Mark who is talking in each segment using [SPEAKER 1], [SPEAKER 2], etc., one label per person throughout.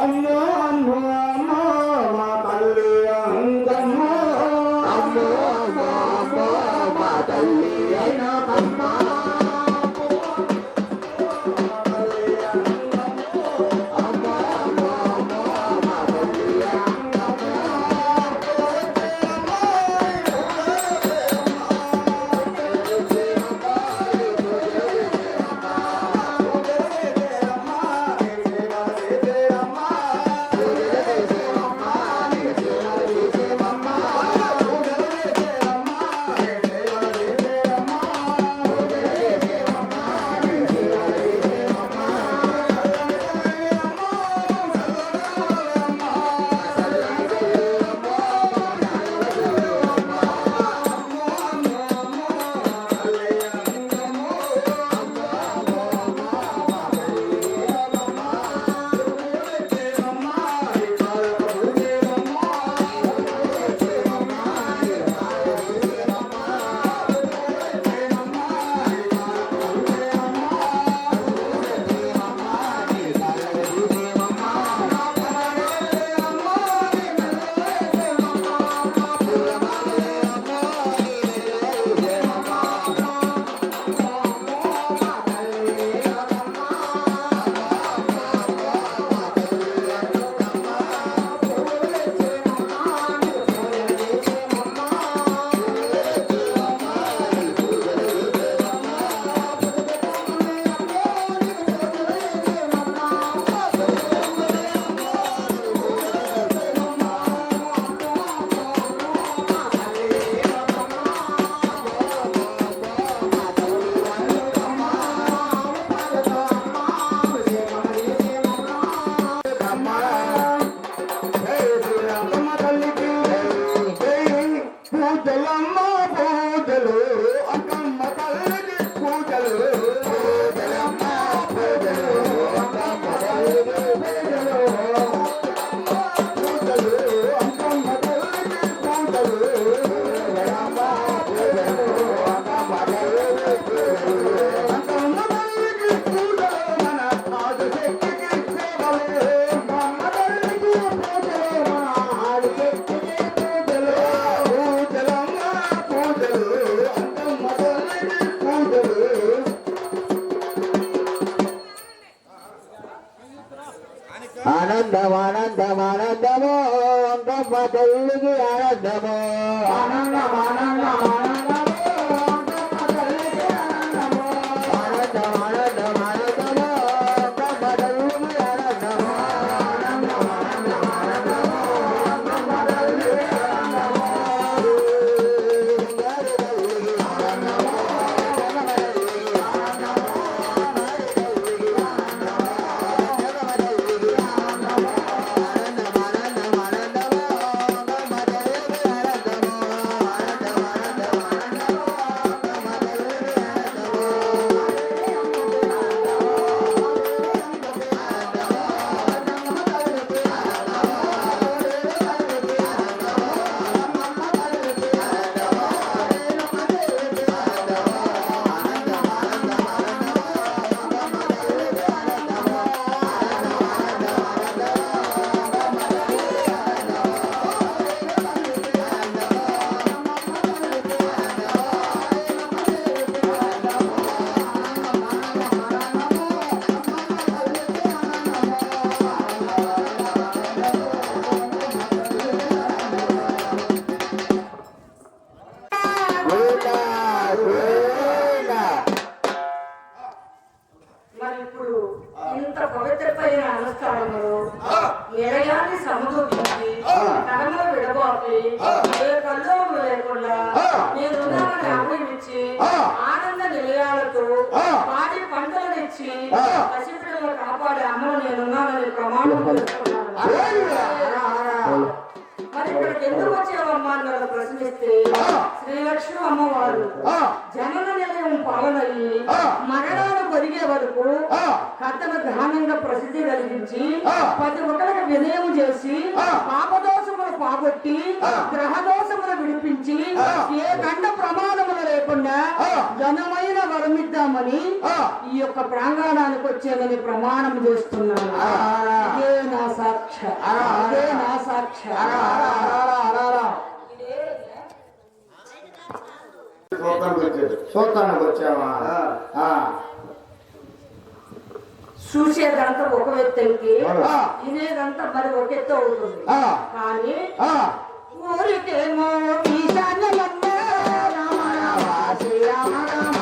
[SPEAKER 1] అమ్మో అమ్మో అమ్మో మా తల్లి అంగమ్మ అమ్మో అమ్మో అమ్మో మా తల్లి అంగమ్మ ఆనందం ఆనందం ఆనందమో అంకమ్మ తల్లికి ఆనందమో ఆనందం ఆనందం ఆనందమో అంకమ్మ తల్లికి ఆనందమో ఆనందం ఆనందం ఆనందమో అంకమ్మ తల్లికి ఆనందమో ఆనందం ఆనందం ఆనందమో అంకమ్మ తల్లికి ఆనందమో ఆనంద నిలయాలతో పాడి పంటలు తెచ్చి పసిపిల్లలు కాపాడే అమ్మను నేనున్నానని ప్రమాణం చేస్తున్నాను. మరి ఇక్కడికి ఎందుకు వచ్చావమ్మా అని నన్ను ప్రశ్నిస్తే శ్రీలక్ష్మి అమ్మవారు జనన నిలయం పాలనయ్యి మరణాలు పొరిగే వరకు కథను ఘనంగా ప్రసిద్ధి కలిగించి 10 ఒకరికి వినయం చేసి పాపదోషములు పాగొట్టి గ్రహదోషములు విడిపించి ఏ గండ ప్రమాదములు లేకుండా ఘనమైన వరమిద్దామని ఈ యొక్క ప్రాంగణానికి వచ్చేదని ప్రమాణం చేస్తున్నాను. ఇదే నా
[SPEAKER 2] చూడటానికి వచ్చావా?
[SPEAKER 1] చూసేదంతా ఒక వ్యక్తికి, ఇదేదంతా మరి ఒక ఎత్తు అవుతుంది. కానీ ఊరికేమో ఈశాన్యమన్నా రామ రామ శ్రీరామ రామ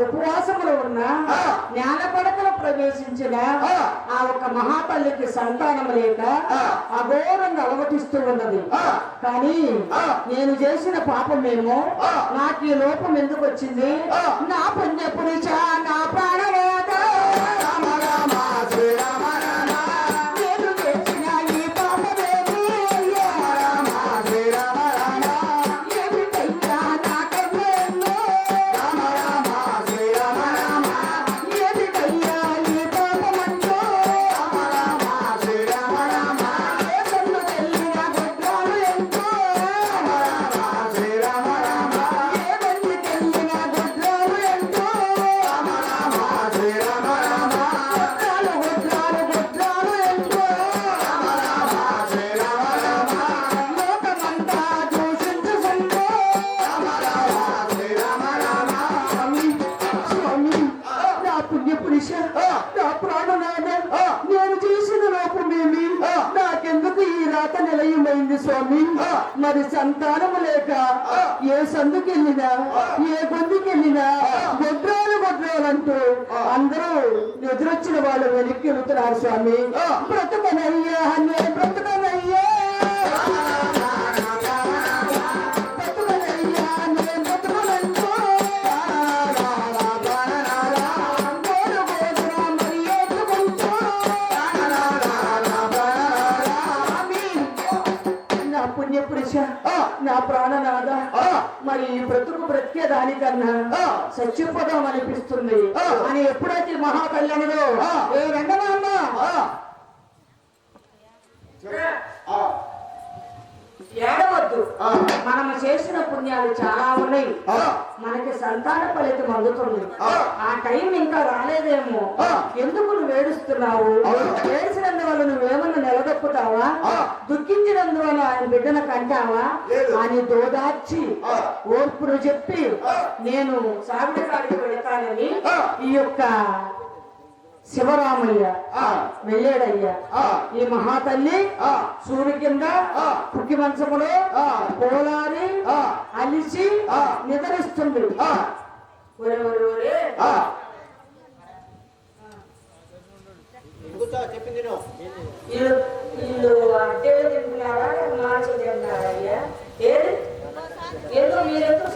[SPEAKER 1] ఉపవాసములు ఉన్నా జ్ఞానపడకలు ప్రవేశించిన ఆ ఒక మహాతల్లికి సంతానం లేక అఘోరంగా అలవటిస్తూ ఉన్నది. కానీ నేను చేసిన పాపమేమో, నాకు ఈ లోపం ఎందుకు వచ్చింది? నా పుణ్యపురుష నా ప్రాణవేద నేను చేసిన లోపమేమి? నాకెందుకు ఈ రాత నిలయమైంది స్వామి? మరి సంతానము లేక ఏ సందుకెళ్ళినా ఏ గొంతుకెళ్ళినా గొడ్రాలు అందరూ ఎదురొచ్చిన వాళ్ళు వెనక్కి వెళుతున్నారు స్వామి. బ్రతుకనయ్యా నేను బ్రతుకనయ్యా నా ప్రాణనాథ, మరి బ్రతుకు బ్రతికే దానికన్నా చచ్చిపోదాం అనిపిస్తుంది అని ఎప్పుడైతే మహాకళ్యాణిలో ఏ రంగనాన్న ఏడవద్దు, మనము చేసిన పుణ్యాలు చాలా ఉన్నాయి, మనకి సంతాన ఫలితం అందుతుంది. ఆ టైం ఇంకా రాలేదేమో, ఎందుకు నువ్వు ఏడుస్తున్నావు? ఏడిచినందువల్ల నువ్వేమన్నా నిలదొక్కుతావా? దుఃఖించినందువల్ల ఆయన బిడ్డను కంటావా అని దోదార్చి ఓర్పును చెప్పి నేను సాగుడి కాడికి వెళతానని ఈ యొక్క శివరామయ్య వెళ్ళాడయ్యా. ఈ మహాతల్లి సూర్యు కింద కుక్కి మంచములో పోలారి అలిసి నిద్రిస్తుంది. వీళ్ళు అంటే తింటున్నారా, మార్చి తింటున్నారయ్యా? ఏదో మీరెందుకు